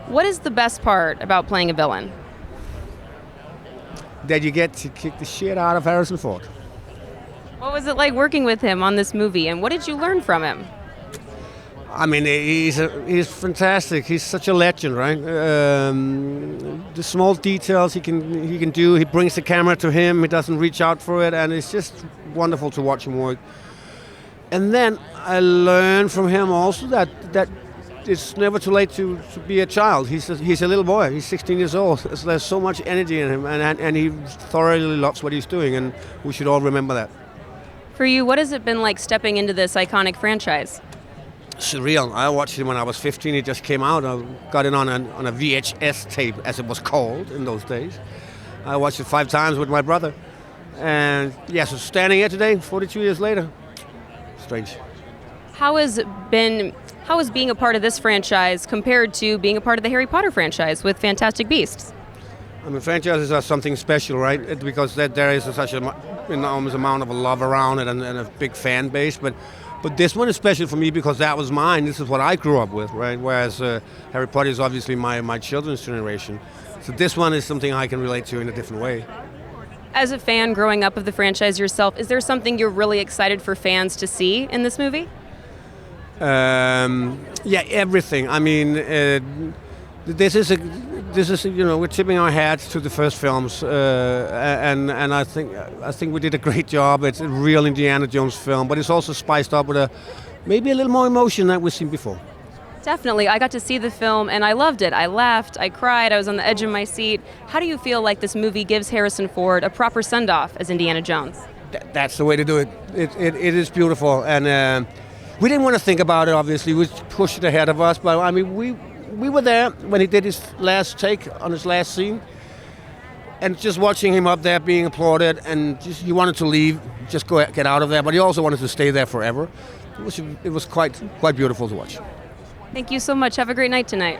What is the best part about playing a villain? That you get to kick the shit out of Harrison Ford. What was it like working with him on this movie, and what did you learn from him? I mean, he's fantastic. He's such a legend, right? The small details he can do. He brings the camera to him. He doesn't reach out for it, and it's just wonderful to watch him work. And then I learned from him also that it's never too late to be a child. He's a little boy. He's 16 years old. There's so much energy in him, and he thoroughly loves what he's doing, and we should all remember that. For you, what has it been like stepping into this iconic franchise? Surreal. I watched it when I was 15. It just came out. I got it on a VHS tape, as it was called in those days. I watched it 5 times with my brother. And yeah, so standing here today, 42 years later, strange. How has being a part of this franchise compared to being a part of the Harry Potter franchise with Fantastic Beasts? I mean, franchises are something special, right? Because there is such an enormous amount of love around it and a big fan base. But this one is special for me because that was mine. This is what I grew up with, right? Whereas Harry Potter is obviously my children's generation. So this one is something I can relate to in a different way. As a fan growing up of the franchise yourself, is there something you're really excited for fans to see in this movie? Yeah, everything. I mean, this is we're tipping our hats to the first films, and I think we did a great job. It's a real Indiana Jones film, but it's also spiced up with maybe a little more emotion than we've seen before. Definitely. I got to see the film and I loved it. I laughed, I cried, I was on the edge of my seat. How do you feel like this movie gives Harrison Ford a proper send-off as Indiana Jones? That's the way to do it. It is beautiful, and we didn't want to think about it, obviously. We pushed it ahead of us, but I mean, we were there when he did his last take on his last scene, and just watching him up there being applauded, and just he wanted to leave, just get out of there, but he also wanted to stay there forever. It was quite beautiful to watch. Thank you so much. Have a great night tonight.